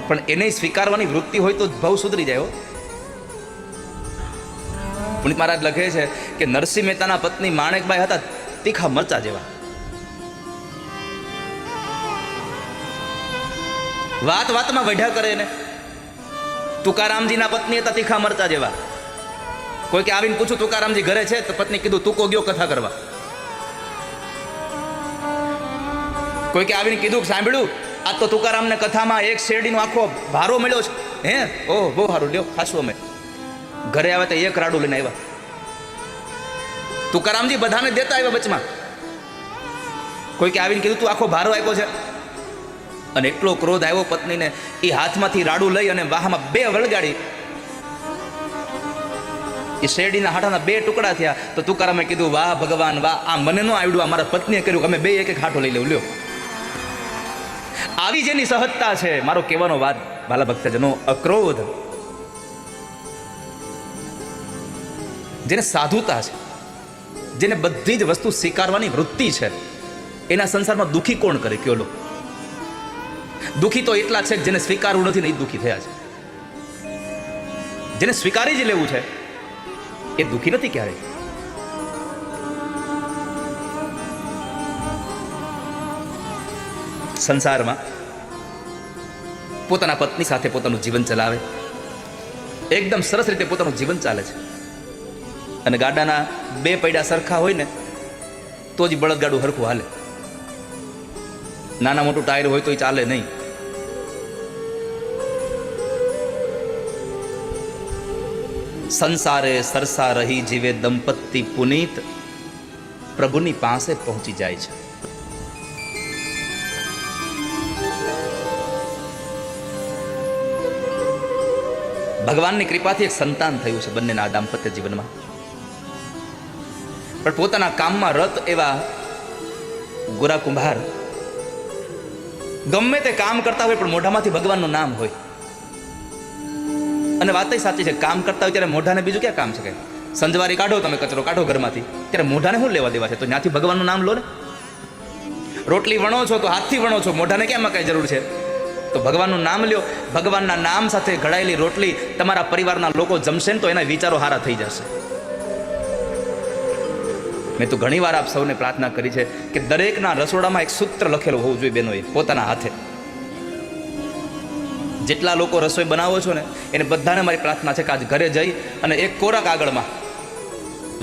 પણ એને સ્વીકારવાની વૃત્તિ હોય તો ભાવ સુધરી જાય. પુનિત મહારાજ લખે છે કે નરસિંહ મહેતાના પત્ની માણેકબાઈ હતા તીખા મરચા જેવા. વાત વાતમાં વઢ્યા કરે ને. તુકારામજીના પત્ની હતા તીખા મરચા જેવા. કોઈ કે આવીને પૂછું તુકારામજી ઘરે છે તો પત્ની કીધું તુકો ગયો કથા કરવા. કોઈ કે આવીને કીધું સાંભળ્યું આ તો તુકારામને કથામાં એક શેરડીનો આખો ભારો મળ્યો છે. હે ઓહ બહુ સારું, લ્યો ખાશું. અમે ઘરે આવે તો એક રાડું લઈને આવ્યા. તુકારામજી બધાને દેતા આવ્યા વચમાં. કોઈ કે આવીને કીધું તું આખો ભારો આપ્યો છે. અને એટલો ક્રોધ આવ્યો પત્નીને, એ હાથમાંથી રાડું લઈ અને વાહમાં 2 વળગાડી. એ શેરડીના હાટાના 2 ટુકડા થયા. તો તુકારામે કીધું વાહ ભગવાન વાહ, આ મને ન આવડ્યું, આ મારા પત્નીએ કર્યું, અમે 2 એક હાટો લઈ લેવું. લ્યો, આવી જેની સહજતા છે. મારો કહેવાનો વાત વાલા ભક્તજનો, અક્રોધ, જેને સાધુતા છે, જેને બધી જ વસ્તુ સ્વીકારવાની વૃત્તિ છે, એના સંસારમાં દુઃખી કોણ કરે કયો લો? દુઃખી તો એટલા છે જેને સ્વીકારવું નથી ને એ દુઃખી થયા છે. જેને સ્વીકારી જ લેવું છે એ દુઃખી નથી ક્યારેય. સંસારમાં પોતાના પત્ની સાથે પોતાનું જીવન ચલાવે, એકદમ સરસ રીતે પોતાનું જીવન ચાલે છે. અને ગાડાના 2 પૈડા સરખા હોય ને તો જ બળદગાડું હરખું હાલે. નાના મોટું ટાયર હોય તો એ ચાલે નહીં. સંસારે સરસા રહી જીવે દંપતી પુનીત, પ્રભુની પાસે પહોંચી જાય છે. ભગવાનની કૃપાથી એક સંતાન થયું છે બંનેના દાંપત્ય જીવનમાં. પણ પોતાના કામમાં રત એવા ગોરા કુંભાર ગમે તે કામ કરતા હોય પણ મોઢામાંથી ભગવાનનું નામ હોય. અને વાત સાચી છે, કામ કરતા હોય ત્યારે મોઢાને બીજું ક્યાં કામ છે? કે સંજવારી કાઢો, તમે કચરો કાઢો ઘરમાંથી, ત્યારે મોઢાને શું લેવા દેવા છે? તો ત્યાંથી ભગવાનનું નામ લો ને. રોટલી વણો છો તો હાથથી વણો છો, મોઢાને કેમ કઈ જરૂર છે? તો ભગવાનનું નામ લ્યો. ભગવાનના નામ સાથે ઘડાયેલી રોટલી તમારા પરિવારના લોકો જમશે ને તો એના વિચારો સારા થઈ જશે. મેં તો ઘણી વાર આપ સૌને પ્રાર્થના કરી છે કે દરેકના રસોડામાં એક સૂત્ર લખેલું હોવું જોઈએ બહેનોએ, પોતાના હાથે. જેટલા લોકો રસોઈ બનાવો છો ને એને બધાને મારી પ્રાર્થના છે કે આજ ઘરે જઈ અને એક કોરા કાગળમાં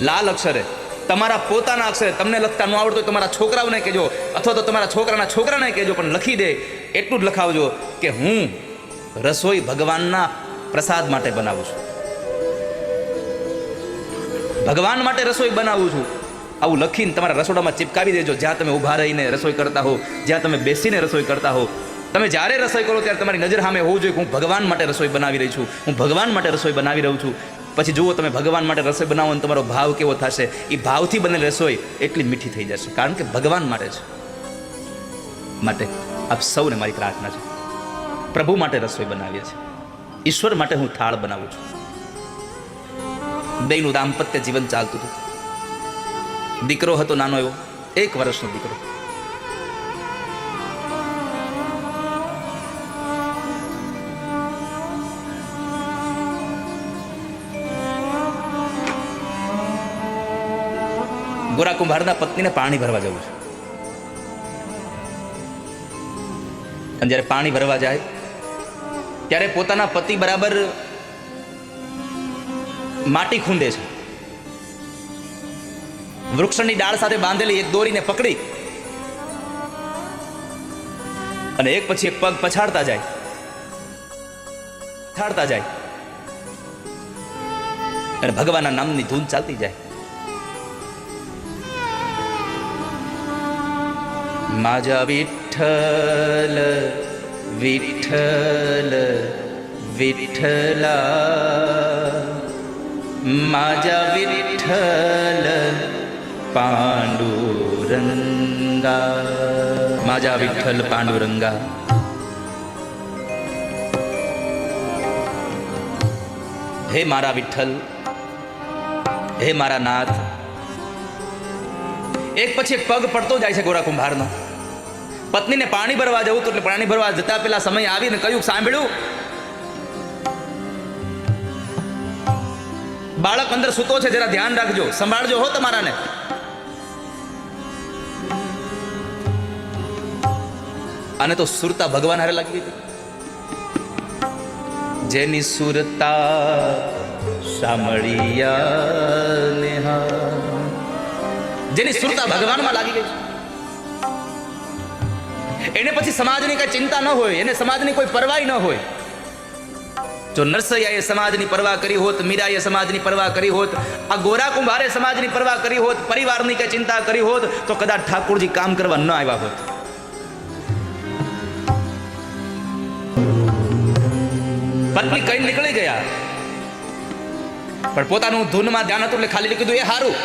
લાલ અક્ષરે, તમારા પોતાના અક્ષરે, તમને લખતા ન આવડતું હોય તમારા છોકરાઓને કહેજો, અથવા તો તમારા છોકરાના છોકરાને કહેજો, પણ લખી દે એટલું જ લખાવજો કે હું રસોઈ ભગવાનના પ્રસાદ માટે બનાવું છું, ભગવાન માટે રસોઈ બનાવું છું. આવું લખીને તમારા રસોડામાં ચિપકાવી દેજો. જ્યાં તમે ઊભા રહીને રસોઈ કરતા હો, જ્યાં તમે બેસીને રસોઈ કરતા હો, તમે જ્યારે રસોઈ કરો ત્યારે તમારી નજર સામે હોવું જોઈએ કે હું ભગવાન માટે રસોઈ બનાવી રહી છું, હું ભગવાન માટે રસોઈ બનાવી રહું છું. પછી જુઓ તમે ભગવાન માટે રસોઈ બનાવો અને તમારો ભાવ કેવો થશે. એ ભાવથી બનેલી રસોઈ એટલી મીઠી થઈ જશે, કારણ કે ભગવાન માટે છે. માટે આપ સૌને મારી પ્રાર્થના છે, પ્રભુ માટે રસોઈ બનાવીએ છીએ, ઈશ્વર માટે હું થાળ બનાવું છું. બેયનું દાંપત્ય જીવન ચાલતું હતું. દીકરો હતો નાનો એવો, 1 વર્ષનો દીકરો. ગોરા કુંભારના પત્નીને પાણી ભરવા જવું છે. અને જ્યારે પાણી ભરવા જાય ત્યારે પોતાના પતિ બરાબર માટી ખૂંદે છે. વૃક્ષની ડાળ સાથે બાંધેલી એક દોરીને પકડી અને એક પછી એક પગ પછાડતા જાય અને ભગવાનના નામની ધૂન ચાલતી જાય. माझा विठ्ठल विठ्ठल विठ्ठला, माझा विठ्ठल पांडुरंगा, माझा विठ्ठल पांडुरंगा. हे मारा विठ्ठल, हे मारा नाथ. એક પછી એક પગ પડતો જાય છે ગોરા કુંભારનો. પત્નીને પાણી ભરવા જવું તો એટલે પાણી ભરવા જતા પેલા સમય આવીને કહ્યું, સાંભળ્યું, બાળક અંદર સૂતો છે, જરા ધ્યાન રાખજો, સંભાળજો હો તમારાને. આને તો સુરતા ભગવાન હારે લાગી ગઈ. જેની સુરતા સામળિયા નેહા, જેની સુરતા ભગવાનમાં લાગી ગઈ છે. એને પછી સમાજની કઈ ચિંતા ન હોય, એને સમાજની કોઈ પરવાય ન હોય. જો નરસૈયાએ સમાજની પરવા કરી હોત, મીરાએ સમાજની પરવા કરી હોત, આ ગોરા કુંભારે સમાજની પરવા કરી હોત, પરિવારની કઈ ચિંતા કરી હોત, તો કદાચ ઠાકોરજી કામ કરવા ન આવ્યા હોત. પત્ની કઈ નીકળી ગયા, પણ પોતાનું ધૂનમાં ધ્યાન હતું એટલે ખાલી કીધું એ હારું.